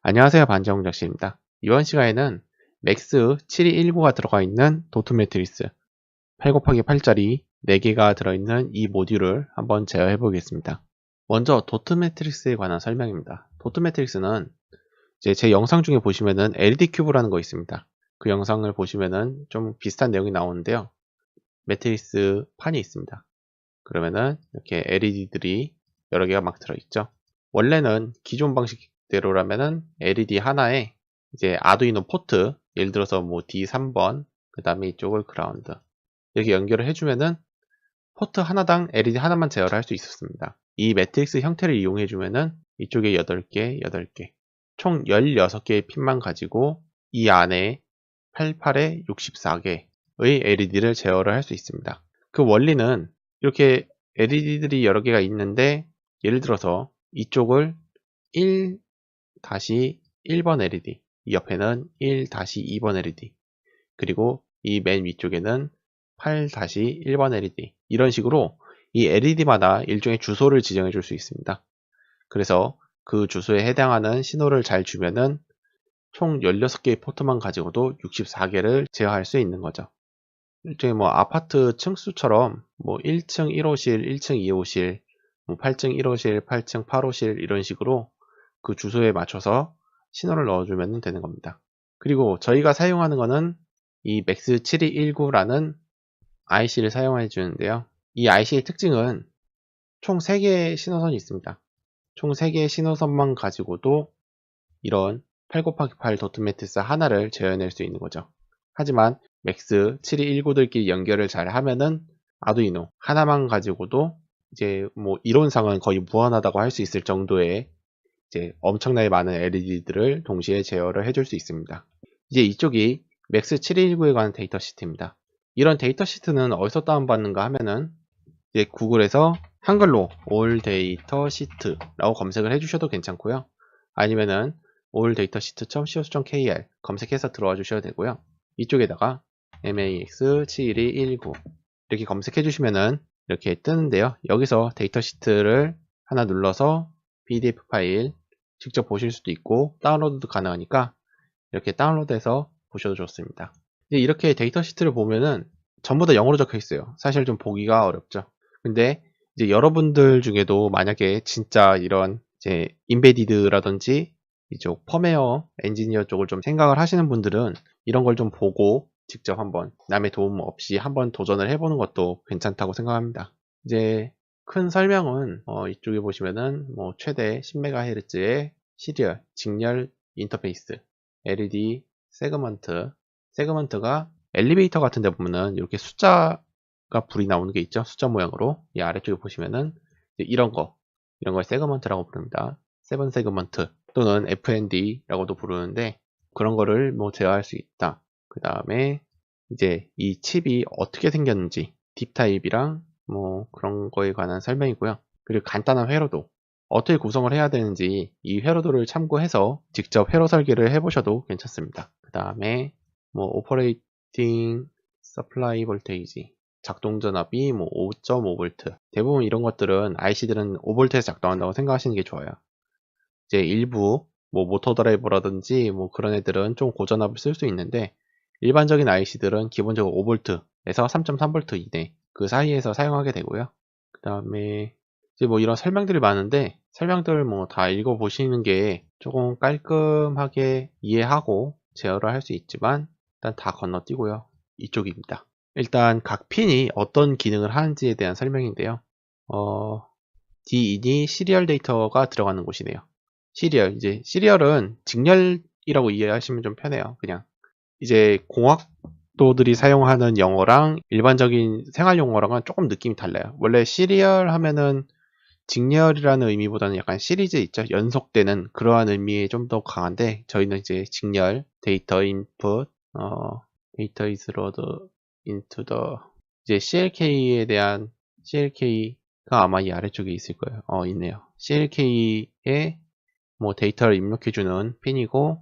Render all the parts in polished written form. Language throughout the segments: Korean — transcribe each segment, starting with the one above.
안녕하세요, 반정작시입니다. 이번 시간에는 맥스 7219가 들어가 있는 도트 매트리스 8 곱하기 8짜리 4개가 들어있는 이 모듈을 한번 제어해 보겠습니다. 먼저 도트 매트리스에 관한 설명입니다. 도트 매트리스는 이제 제 영상 중에 보시면은 LED 큐브라는 거 있습니다. 그 영상을 보시면은 좀 비슷한 내용이 나오는데요. 매트리스 판이 있습니다. 그러면은 이렇게 LED들이 여러 개가 막 들어있죠. 원래는 기존 방식대로라면은 LED 하나에 이제 아두이노 포트, 예를 들어서 뭐 D3번, 그 다음에 이쪽을 그라운드 이렇게 연결을 해주면은 포트 하나당 LED 하나만 제어를 할 수 있었습니다. 이 매트릭스 형태를 이용해주면은 이쪽에 8개, 8개, 총 16개의 핀만 가지고 이 안에 88에 64개의 LED를 제어를 할 수 있습니다. 그 원리는 이렇게 LED들이 여러 개가 있는데 예를 들어서 이쪽을 1-1번 LED, 이 옆에는 1-2번 LED, 그리고 이 맨 위쪽에는 8-1번 LED, 이런 식으로 이 LED마다 일종의 주소를 지정해 줄 수 있습니다. 그래서 그 주소에 해당하는 신호를 잘 주면은 총 16개의 포트만 가지고도 64개를 제어할 수 있는 거죠. 일종의 뭐 아파트 층수처럼 뭐 1층 1호실, 1층 2호실, 뭐 8층 1호실, 8층 8호실 이런 식으로 그 주소에 맞춰서 신호를 넣어주면 되는 겁니다. 그리고 저희가 사용하는 거는 이 MAX7219라는 IC를 사용해 주는데요. 이 IC의 특징은 총 3개의 신호선이 있습니다. 총 3개의 신호선만 가지고도 이런 8 곱하기 8 도트 매트리스 하나를 재현할 수 있는 거죠. 하지만 맥스 7219들끼리 연결을 잘 하면은 아두이노 하나만 가지고도 이제 뭐 이론상은 거의 무한하다고 할 수 있을 정도의 이제 엄청나게 많은 LED들을 동시에 제어를 해줄 수 있습니다. 이제 이쪽이 맥스 7219에 관한 데이터 시트입니다. 이런 데이터 시트는 어디서 다운받는가 하면은 이제 구글에서 한글로 all data sheet라고 검색을 해주셔도 괜찮고요. 아니면은 alldataSheet.co.kr 검색해서 들어와 주셔도 되고요. 이쪽에다가 MAX7219 이렇게 검색해 주시면은 이렇게 뜨는데요. 여기서 데이터 시트를 하나 눌러서 PDF 파일 직접 보실 수도 있고 다운로드도 가능하니까 이렇게 다운로드해서 보셔도 좋습니다. 이제 이렇게 데이터 시트를 보면은 전부 다 영어로 적혀 있어요. 사실 좀 보기가 어렵죠. 근데 이제 여러분들 중에도 만약에 진짜 이런 이제 인베디드라든지 이쪽 펌웨어 엔지니어 쪽을 좀 생각을 하시는 분들은 이런 걸 좀 보고 직접 한번 남의 도움 없이 한번 도전을 해보는 것도 괜찮다고 생각합니다. 이제 큰 설명은 이쪽에 보시면은 뭐 최대 10MHz의 시리얼 직렬 인터페이스 LED 세그먼트가 엘리베이터 같은 데 보면은 이렇게 숫자가 불이 나오는 게 있죠. 숫자 모양으로. 이 아래쪽에 보시면은 이런 걸 세그먼트라고 부릅니다. 세븐 세그먼트 또는 FND라고도 부르는데 그런 거를 뭐 제어할 수 있다. 그 다음에 이제 이 칩이 어떻게 생겼는지 딥 타입이랑 뭐 그런 거에 관한 설명이고요. 그리고 간단한 회로도 어떻게 구성을 해야 되는지 이 회로도를 참고해서 직접 회로 설계를 해보셔도 괜찮습니다. 그 다음에 뭐 오퍼레이팅 서플라이 볼테이지 작동 전압이 뭐 5.5V 대부분 이런 것들은 IC들은 5V에서 작동한다고 생각하시는 게 좋아요. 이제 일부 뭐 모터 드라이버라든지 뭐 그런 애들은 좀 고전압을 쓸 수 있는데 일반적인 IC들은 기본적으로 5V에서 3.3V 이내 그 사이에서 사용하게 되고요. 그 다음에 이제 뭐 이런 설명들이 많은데 설명들 뭐 다 읽어보시는 게 조금 깔끔하게 이해하고 제어를 할 수 있지만 일단 다 건너뛰고요. 이쪽입니다. 일단 각 핀이 어떤 기능을 하는지에 대한 설명인데요. D2D 시리얼 데이터가 들어가는 곳이네요. 이제 시리얼은 직렬이라고 이해하시면 좀 편해요. 그냥 이제 공학도들이 사용하는 영어랑 일반적인 생활 용어랑은 조금 느낌이 달라요. 원래 시리얼 하면은 직렬이라는 의미보다는 약간 시리즈 있죠. 연속되는 그러한 의미에 좀 더 강한데 저희는 이제 직렬, 데이터 인풋, 데이터 is load into the 이제 CLK에 대한 CLK가 아마 이 아래쪽에 있을 거예요. 있네요. CLK에 뭐 데이터를 입력해주는 핀이고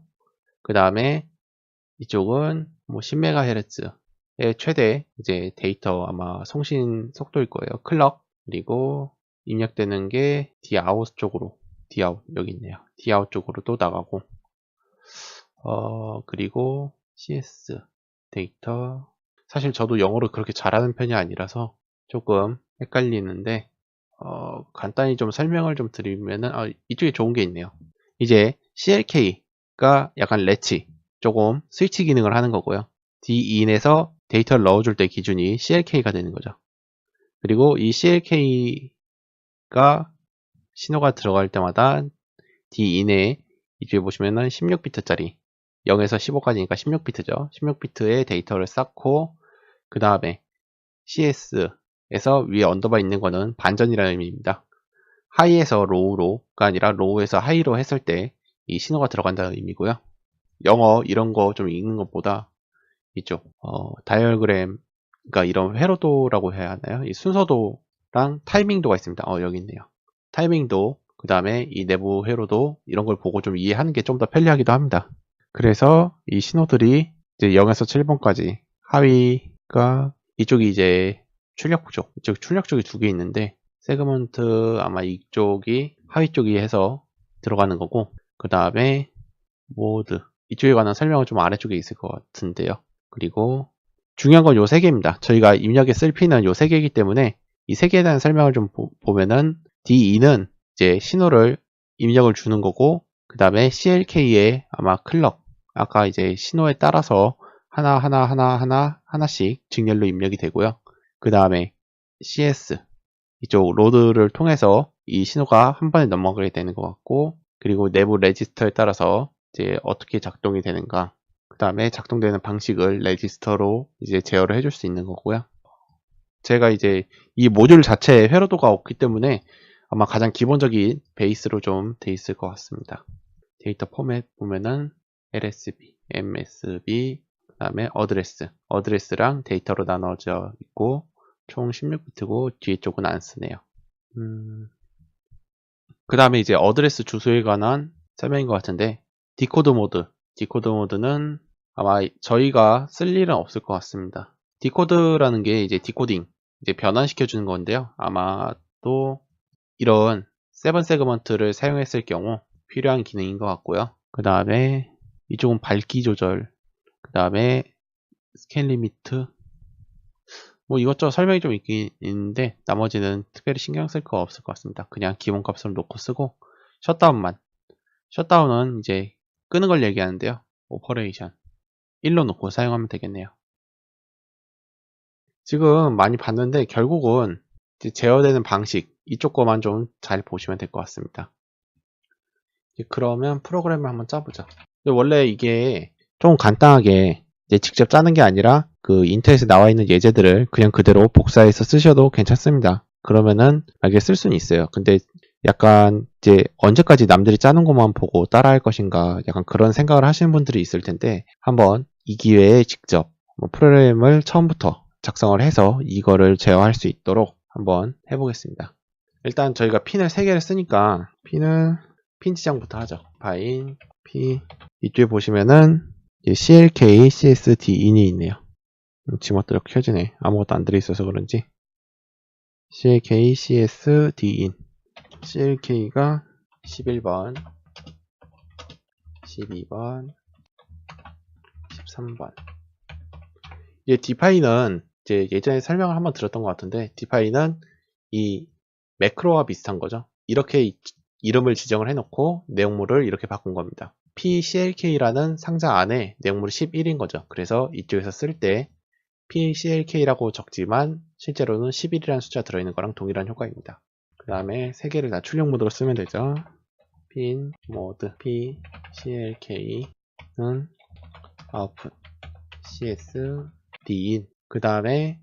그 다음에 이쪽은 뭐 10MHz의 최대 이제 데이터 아마 송신 속도일 거예요. 클럭 그리고 입력되는 게 Dout 쪽으로 Dout 여기 있네요. Dout 쪽으로 또 나가고 그리고 CS 데이터. 사실 저도 영어를 그렇게 잘하는 편이 아니라서 조금 헷갈리는데, 간단히 좀 설명을 좀 드리면은, 이쪽에 좋은 게 있네요. 이제 CLK가 약간 렛치, 조금 스위치 기능을 하는 거고요. D2인에서 데이터를 넣어줄 때 기준이 CLK가 되는 거죠. 그리고 이 CLK가 신호가 들어갈 때마다 D2에 이쪽에 보시면은 16비트짜리 0에서 15까지니까 16비트죠. 16비트의 데이터를 쌓고 그 다음에 CS에서 위에 언더바 있는 거는 반전이라는 의미입니다. 하이에서 로우로가 아니라 로우에서 하이로 했을 때 이 신호가 들어간다는 의미고요. 영어 이런 거 좀 읽는 것보다 이쪽 다이어그램, 그러니까 이런 회로도라고 해야 하나요? 이 순서도랑 타이밍도가 있습니다. 여기 있네요. 타이밍도, 그 다음에 이 내부 회로도 이런 걸 보고 좀 이해하는 게 좀 더 편리하기도 합니다. 그래서 이 신호들이 이제 0에서 7번까지 하위가 이쪽이 이제 출력 쪽, 이쪽 출력 쪽이 두 개 있는데 세그먼트 아마 이쪽이 하위 쪽이 해서 들어가는 거고, 그 다음에 모드 이쪽에 관한 설명은 좀 아래쪽에 있을 것 같은데요. 그리고 중요한 건 요 세 개입니다. 저희가 입력에 쓸 핀은 요 세 개이기 때문에 이 세 개에 대한 설명을 좀 보면은 D2는 이제 신호를 입력을 주는 거고, 그 다음에 CLK의 아마 클럭, 아까 이제 신호에 따라서 하나씩 직렬로 입력이 되고요. 그 다음에 CS 이쪽 로드를 통해서 이 신호가 한 번에 넘어가게 되는 것 같고, 그리고 내부 레지스터에 따라서 이제 어떻게 작동이 되는가, 그 다음에 작동되는 방식을 레지스터로 이제 제어를 해줄 수 있는 거고요. 제가 이제 이 모듈 자체에 회로도가 없기 때문에 아마 가장 기본적인 베이스로 좀 돼 있을 것 같습니다. 데이터 포맷 보면은 LSB, MSB, 그 다음에 어드레스랑 데이터로 나눠져 있고 총 16비트고 뒤에 쪽은 안 쓰네요. 그 다음에 이제 어드레스 주소에 관한 설명인 것 같은데, 디코드 모드는 아마 저희가 쓸 일은 없을 것 같습니다. 디코드라는 게 이제 디코딩, 이제 변환시켜 주는 건데요. 아마 또 이런 세븐 세그먼트를 사용했을 경우 필요한 기능인 것 같고요. 그 다음에 이쪽은 밝기 조절, 그 다음에 스캔 리미트, 뭐 이것저것 설명이 좀 있긴 있는데 나머지는 특별히 신경 쓸 거 없을 것 같습니다. 그냥 기본 값을 놓고 쓰고, 셧다운은 이제 끄는 걸 얘기하는데요. 오퍼레이션 1로 놓고 사용하면 되겠네요. 지금 많이 봤는데 결국은 이제 제어되는 방식 이쪽 거만 좀 잘 보시면 될 것 같습니다. 그러면 프로그램을 한번 짜보죠. 원래 이게 좀 간단하게 이제 직접 짜는 게 아니라 그 인터넷에 나와 있는 예제들을 그냥 그대로 복사해서 쓰셔도 괜찮습니다. 그러면은 이게 쓸 수는 있어요. 근데 약간 이제 언제까지 남들이 짜는 것만 보고 따라할 것인가, 약간 그런 생각을 하시는 분들이 있을 텐데 한번 이 기회에 직접 프로그램을 처음부터 작성을 해서 이거를 제어할 수 있도록 한번 해보겠습니다. 일단 저희가 핀을 3개를 쓰니까 핀 지정부터 하죠. 파인 P, 이쪽에 보시면은 CLK, CSD인이 있네요. 지멋대로 켜지네. 아무것도 안 들어있어서 그런지. CLK, CSD인. CLK가 11번, 12번, 13번. 디파이는 이제 예전에 설명을 한번 들었던 것 같은데, 디파이는 이 매크로와 비슷한 거죠. 이렇게 이름을 지정을 해놓고 내용물을 이렇게 바꾼 겁니다. PCLK라는 상자 안에 내용물이 11인 거죠. 그래서 이쪽에서 쓸 때 PCLK라고 적지만 실제로는 11이라는 숫자 들어있는 거랑 동일한 효과입니다. 그 다음에 3개를 다 출력 모드로 쓰면 되죠. 핀 모드 PCLK는 output CSD인. 그 다음에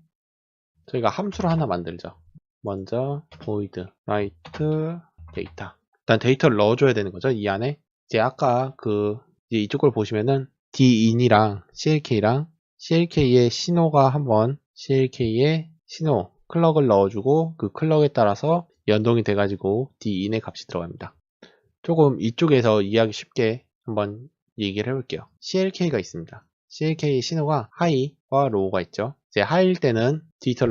저희가 함수를 하나 만들죠. 먼저 void write data. 일단 데이터를 넣어줘야 되는 거죠. 이 안에 이제 아까 이제 이쪽 걸 보시면은 din이랑 CLK의 신호가 한번 CLK의 신호 클럭을 넣어주고 그 클럭에 따라서 연동이 돼가지고 din의 값이 들어갑니다. 조금 이쪽에서 이해하기 쉽게 한번 얘기를 해볼게요. CLK가 있습니다. CLK 신호가 하이와 로우가 있죠. 이제 하이일 때는 디지털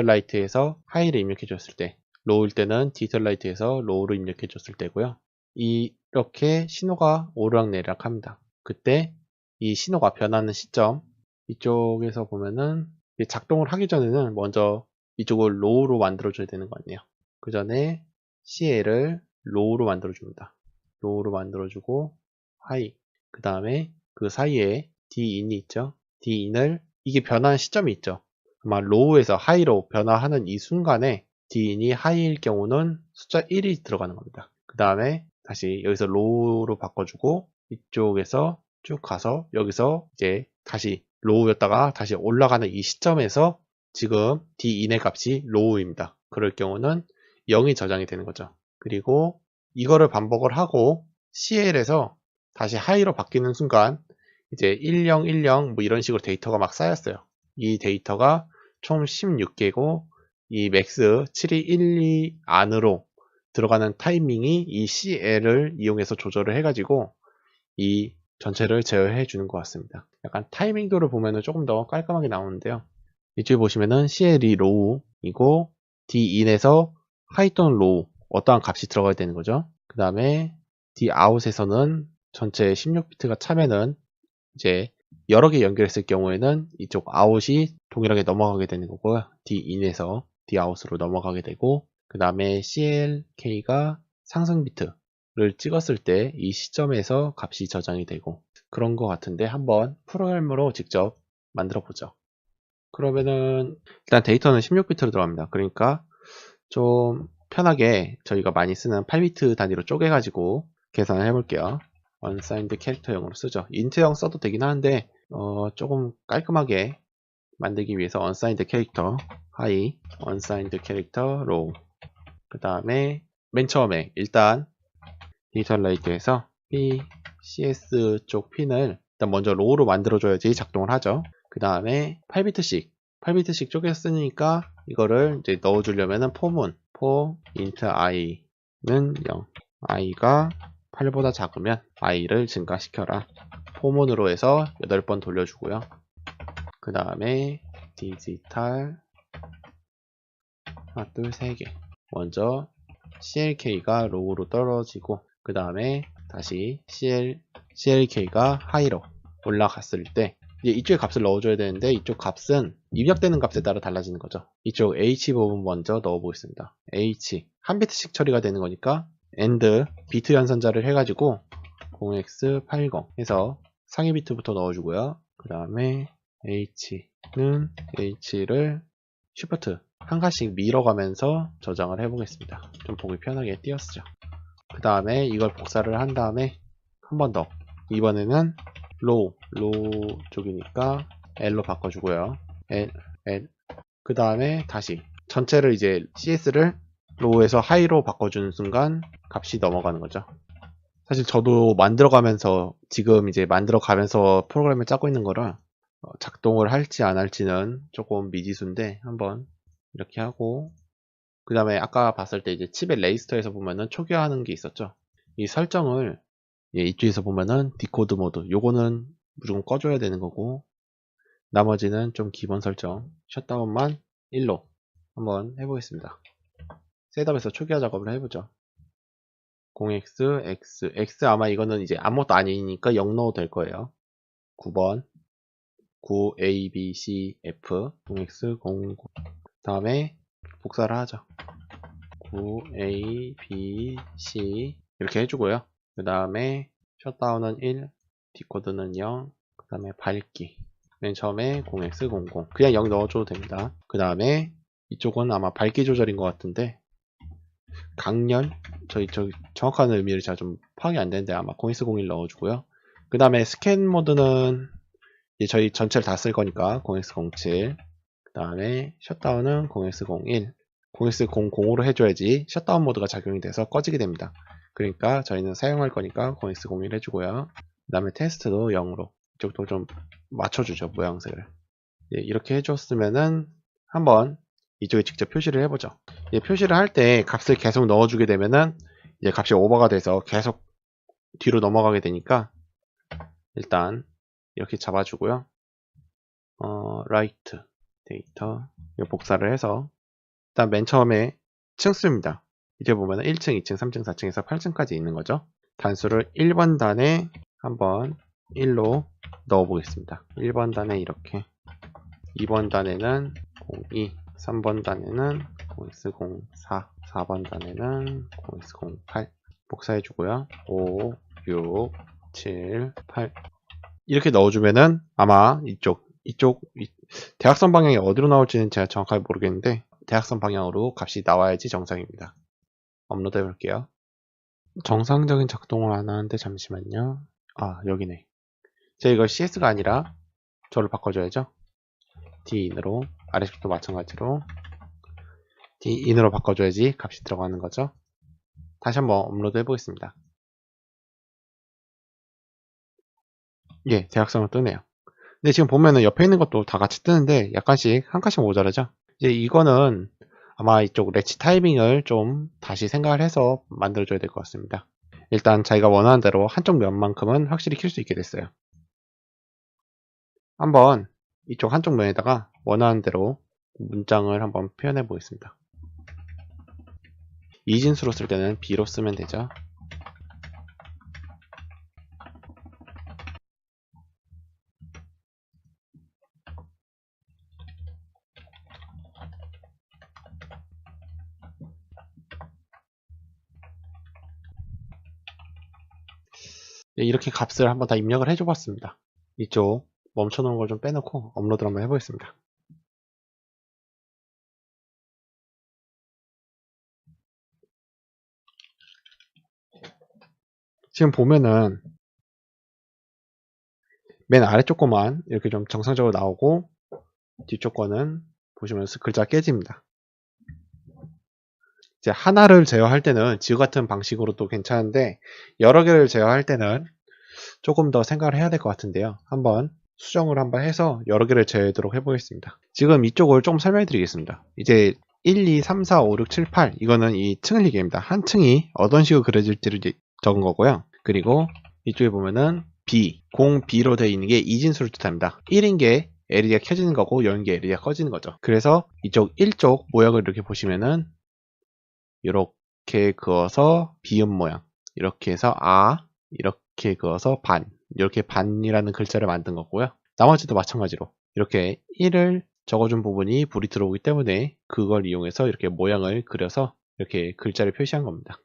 라이트에서 하이를 입력해 줬을 때, 로우일 때는 디지털 라이트에서 로우를 입력해 줬을 때고요. 이렇게 신호가 오르락내리락 합니다. 그때 이 신호가 변하는 시점, 이쪽에서 보면은 작동을 하기 전에는 먼저 이쪽을 low로 만들어줘야 되는 거 아니에요. 그 전에 CL을 low로 만들어줍니다. low로 만들어주고 high. 그 다음에 그 사이에 din이 있죠. din을 이게 변하는 시점이 있죠. 아마 low에서 high로 변화하는 이 순간에 din이 high일 경우는 숫자 1이 들어가는 겁니다. 그 다음에 다시 여기서 low로 바꿔주고 이쪽에서 쭉 가서 여기서 이제 다시 low였다가 다시 올라가는 이 시점에서 지금 din의 값이 low입니다. 그럴 경우는 0이 저장이 되는 거죠. 그리고 이거를 반복을 하고 CL에서 다시 high로 바뀌는 순간 이제 10, 10 뭐 이런 식으로 데이터가 막 쌓였어요. 이 데이터가 총 16개고 이 맥스 7212 안으로 들어가는 타이밍이 이 CL을 이용해서 조절을 해가지고 이 전체를 제어해 주는 것 같습니다. 약간 타이밍도를 보면은 조금 더 깔끔하게 나오는데요. 이쪽에 보시면은 CL이 low이고 din에서 high 또는 low 어떠한 값이 들어가야 되는 거죠. 그 다음에 dout에서는 전체 16비트가 차면은 이제 여러 개 연결했을 경우에는 이쪽 out이 동일하게 넘어가게 되는 거고요. din에서 dout으로 넘어가게 되고 그 다음에 CLK가 상승 비트를 찍었을 때 이 시점에서 값이 저장이 되고 그런 것 같은데 한번 프로그램으로 직접 만들어 보죠. 그러면은 일단 데이터는 16비트로 들어갑니다. 그러니까 좀 편하게 저희가 많이 쓰는 8비트 단위로 쪼개가지고 계산을 해볼게요. unsigned 캐릭터형으로 쓰죠. int형 써도 되긴 하는데 조금 깔끔하게 만들기 위해서 unsigned 캐릭터 high, unsigned 캐릭터 low. 그 다음에 맨 처음에 일단 이니셜라이트에서 p, cs 쪽 핀을 일단 먼저 low로 만들어줘야지 작동을 하죠. 그 다음에 8비트씩 쪼개서 쓰니까 이거를 이제 넣어주려면은 for문 for int i는 0, i가 8보다 작으면 i를 증가시켜라. 포문으로 해서 8번 돌려주고요. 그 다음에 디지털 하나, 둘, 3개. 먼저 CLK가 low로 떨어지고 그 다음에 다시 CLK가 high로 올라갔을 때 이제 이쪽에 값을 넣어줘야 되는데 이쪽 값은 입력되는 값에 따라 달라지는 거죠. 이쪽 H 부분 먼저 넣어보겠습니다. H 한 비트씩 처리가 되는 거니까 AND 비트 연산자를 해가지고 0x80 해서 상위 비트부터 넣어주고요. 그 다음에 H는 H를 쉬프트 한 칸씩 밀어가면서 저장을 해보겠습니다. 좀 보기 편하게 띄어쓰죠. 그 다음에 이걸 복사를 한 다음에 한 번 더 이번에는 low 쪽이니까 L로 바꿔주고요. L. 그 다음에 다시 전체를 이제 CS를 low에서 high로 바꿔주는 순간 값이 넘어가는 거죠. 사실 저도 지금 이제 만들어가면서 프로그램을 짜고 있는 거라 작동을 할지 안 할지는 조금 미지수인데 한번 이렇게 하고 그 다음에 아까 봤을 때 이제 칩의 레지스터에서 보면은 초기화하는 게 있었죠. 이 설정을 이쪽에서 보면은 디코드 모드 요거는 무조건 꺼줘야 되는 거고 나머지는 좀 기본 설정 셧다운만 1로 한번 해보겠습니다. 셋업에서 초기화 작업을 해보죠. 0x, x 아마 이거는 이제 아무것도 아니니까 0 넣어도 될 거예요. 9번 9 a, b, c, f 0x, 0, 다음에 복사를 하죠. 9 a, b, c 이렇게 해주고요. 그 다음에 셧다운은 1, 디코드는 0, 그 다음에 밝기 맨 처음에 0x00 그냥 0 넣어줘도 됩니다. 그 다음에 이쪽은 아마 밝기 조절인 것 같은데 강렬 저희 정확한 의미를 제가 좀 파악이 안 되는데 아마 0x01 넣어주고요. 그 다음에 스캔 모드는 이제 저희 전체를 다 쓸 거니까 0x07 그 다음에 셧다운은 0x01 0x00으로 해줘야지 셧다운 모드가 작용이 돼서 꺼지게 됩니다. 그러니까 저희는 사용할 거니까 0x01 해주고요. 그 다음에 테스트도 0으로 이쪽도 좀 맞춰주죠 모양새를. 이렇게 해줬으면은 한번 이쪽에 직접 표시를 해보죠. 표시를 할 때 값을 계속 넣어주게 되면은 이제 값이 오버가 돼서 계속 뒤로 넘어가게 되니까 일단 이렇게 잡아주고요. write 데이터 복사를 해서 일단 맨 처음에 층수입니다. 이제 보면은 1층, 2층, 3층, 4층에서 8층까지 있는 거죠. 단수를 1번 단에 한번 1로 넣어 보겠습니다. 1번 단에 이렇게, 2번 단에는 02, 3번 단에는 0x04, 4번 단에는 0x08 복사해 주고요. 5, 6, 7, 8 이렇게 넣어주면은 아마 이쪽 대각선 방향이 어디로 나올지는 제가 정확하게 모르겠는데 대각선 방향으로 값이 나와야지 정상입니다. 업로드 해볼게요. 정상적인 작동을 안 하는데 잠시만요. 아, 여기네. 제가 이걸 CS가 아니라 저를 바꿔줘야죠. D인으로, 아래쪽도 마찬가지로 D인으로 바꿔줘야지 값이 들어가는 거죠. 다시 한번 업로드 해보겠습니다. 예, 대각선으로 뜨네요. 근데 지금 보면은 옆에 있는 것도 다 같이 뜨는데 약간씩 한 칸씩 모자라죠. 이제 이거는 아마 이쪽 레치 타이밍을 좀 다시 생각을 해서 만들어줘야 될 것 같습니다. 일단 자기가 원하는 대로 한쪽 면만큼은 확실히 킬 수 있게 됐어요. 한번 이쪽 한쪽 면에다가 원하는 대로 문장을 한번 표현해 보겠습니다. 이진수로 쓸 때는 B로 쓰면 되죠. 이렇게 값을 한번 다 입력을 해줘 봤습니다. 이쪽 멈춰놓은 걸 좀 빼놓고 업로드를 한번 해보겠습니다. 지금 보면은 맨 아래쪽 거만 이렇게 좀 정상적으로 나오고 뒤쪽 거는 보시면 글자가 깨집니다. 이제 하나를 제어할 때는 지금 같은 방식으로도 괜찮은데 여러 개를 제어할 때는 조금 더 생각을 해야 될 것 같은데요. 한번 수정을 한번 해서 여러 개를 제어하도록 해보겠습니다. 지금 이쪽을 좀 설명해 드리겠습니다. 이제 1, 2, 3, 4, 5, 6, 7, 8 이거는 이 층을 얘기합니다. 한 층이 어떤 식으로 그려질지를 적은 거고요. 그리고 이쪽에 보면은 B, 0B로 되어 있는 게 이진수를 뜻합니다. 1인 게 LED가 켜지는 거고 0인 게 LED가 꺼지는 거죠. 그래서 이쪽 1쪽 모양을 이렇게 보시면은 이렇게 그어서 비음 모양, 이렇게 해서 이렇게 그어서 반, 이렇게 반이라는 글자를 만든 거고요. 나머지도 마찬가지로 이렇게 1을 적어준 부분이 불이 들어오기 때문에 그걸 이용해서 이렇게 모양을 그려서 이렇게 글자를 표시한 겁니다.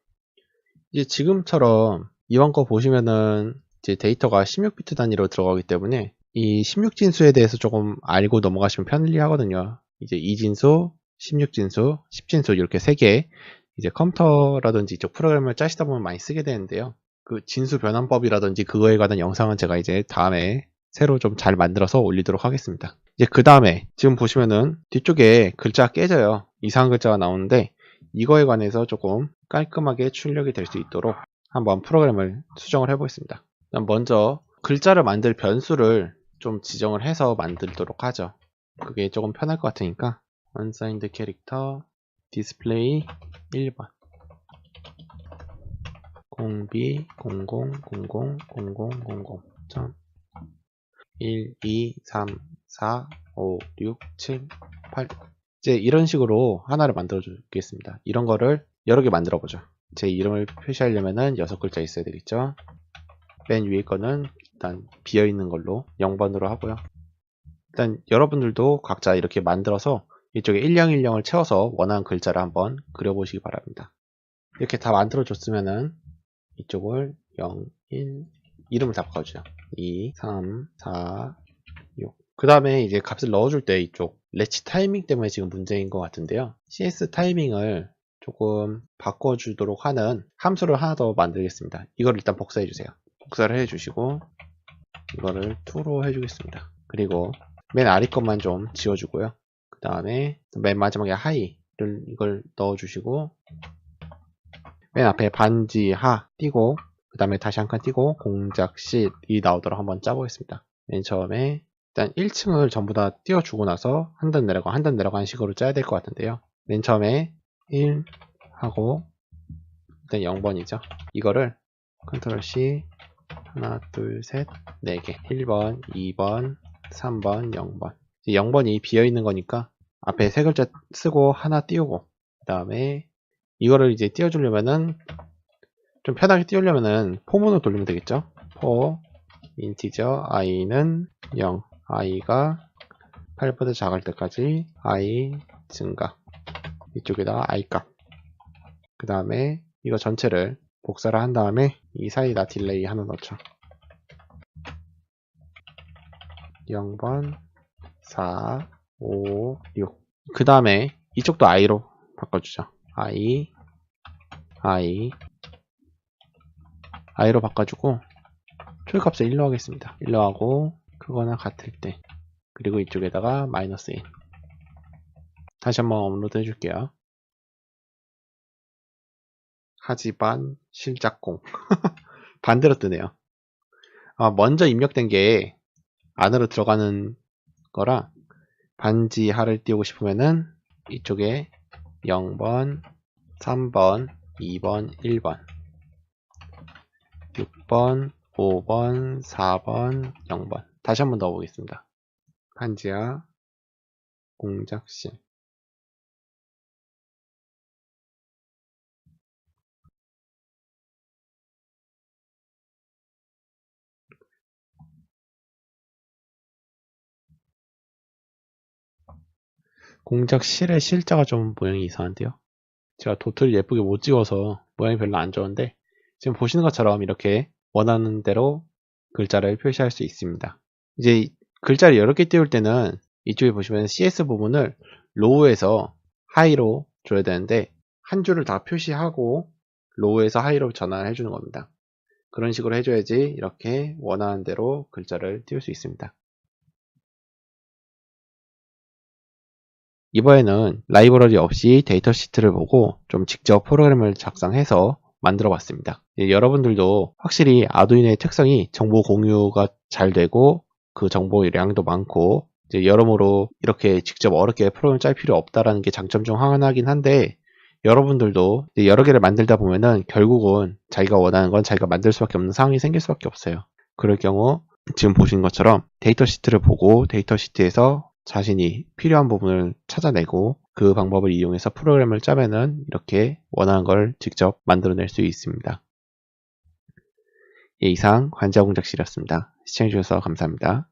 이제 지금처럼 이번 거 보시면은 이제 데이터가 16비트 단위로 들어가기 때문에 이 16진수에 대해서 조금 알고 넘어가시면 편리하거든요. 이제 2진수, 16진수, 10진수 이렇게 3개 이제 컴퓨터라든지 이쪽 프로그램을 짜시다 보면 많이 쓰게 되는데요. 그 진수 변환법이라든지 그거에 관한 영상은 제가 이제 다음에 새로 좀 잘 만들어서 올리도록 하겠습니다. 이제 그 다음에 지금 보시면은 뒤쪽에 글자가 깨져요. 이상한 글자가 나오는데 이거에 관해서 조금 깔끔하게 출력이 될 수 있도록 한번 프로그램을 수정을 해보겠습니다. 먼저 글자를 만들 변수를 좀 지정을 해서 만들도록 하죠. 그게 조금 편할 것 같으니까 unsigned character display 1번 0b 00000000 1, 2, 3, 4, 5, 6, 7, 8 이제 이런 식으로 하나를 만들어 주겠습니다. 이런 거를 여러 개 만들어 보죠. 제 이름을 표시하려면은 6글자 있어야 되겠죠. 맨 위에 거는 일단 비어 있는 걸로 0번으로 하고요. 일단 여러분들도 각자 이렇게 만들어서 이쪽에 1010을 채워서 원하는 글자를 한번 그려보시기 바랍니다. 이렇게 다 만들어 줬으면은 이쪽을 0, 1 이름을 다 바꿔주죠. 2, 3, 4, 6 그 다음에 이제 값을 넣어줄 때 이쪽 레치 타이밍 때문에 지금 문제인 것 같은데요. CS 타이밍을 조금 바꿔주도록 하는 함수를 하나 더 만들겠습니다. 이걸 일단 복사해 주세요. 복사를 해 주시고 이거를 2로 해주겠습니다. 그리고 맨 아래 것만 좀 지워주고요. 그 다음에 맨 마지막에 하이를 이걸 넣어주시고 맨 앞에 반지 하 띄고 그 다음에 다시 한 칸 띄고 공작 쉿이 나오도록 한번 짜보겠습니다. 맨 처음에 일단 1층을 전부 다 띄워주고 나서 한 단 내려가 한 단 내려가는 식으로 짜야 될 것 같은데요. 맨 처음에 1 하고 일단 0번이죠. 이거를 컨트롤 C 하나 둘 셋 4개 1번 2번 3번 0번 0번이 비어있는 거니까 앞에 세 글자 쓰고 하나 띄우고 그 다음에 이거를 이제 띄워주려면은 좀 편하게 띄우려면은 포문으로 돌리면 되겠죠. 포 인티저 i는 0, i가 8보다 작을 때까지 i 증가. 이쪽에다가 i 값. 그 다음에 이거 전체를 복사를 한 다음에 이 사이에다 딜레이 하나 넣죠. 0번, 4, 5, 6. 그 다음에 이쪽도 i로 바꿔주죠. i로 바꿔주고 초기값을 1로 하겠습니다. 1로 하고 그거나 같을 때, 그리고 이쪽에다가 마이너스 1. 다시 한번 업로드 해줄게요. 하지만 실작공 반대로 뜨네요. 먼저 입력된 게 안으로 들어가는 거라 반지 하를 띄우고 싶으면은 이쪽에 0번, 3번, 2번, 1번, 6번, 5번, 4번, 0번. 다시 한번 넣어보겠습니다. 반지하 공작실. 공작실의 실자가 좀 모양이 이상한데요. 제가 도트를 예쁘게 못 찍어서 모양이 별로 안 좋은데, 지금 보시는 것처럼 이렇게 원하는 대로 글자를 표시할 수 있습니다. 이제 글자를 여러 개 띄울 때는 이쪽에 보시면 CS 부분을 로우에서 하이로 줘야 되는데, 한 줄을 다 표시하고 로우에서 하이로 전환을 해주는 겁니다. 그런 식으로 해줘야지 이렇게 원하는 대로 글자를 띄울 수 있습니다. 이번에는 라이브러리 없이 데이터 시트를 보고 좀 직접 프로그램을 작성해서 만들어 봤습니다. 여러분들도 확실히 아두이노의 특성이 정보 공유가 잘 되고 그 정보량도 많고 여러모로 이렇게 직접 어렵게 프로그램 짤 필요 없다라는 게 장점 중 하나긴 한데, 여러분들도 여러 개를 만들다 보면은 결국은 자기가 원하는 건 자기가 만들 수밖에 없는 상황이 생길 수밖에 없어요. 그럴 경우 지금 보신 것처럼 데이터 시트를 보고 데이터 시트에서 자신이 필요한 부분을 찾아내고 그 방법을 이용해서 프로그램을 짜면은 이렇게 원하는 걸 직접 만들어낼 수 있습니다. 이상 관자공작실이었습니다. 시청해주셔서 감사합니다.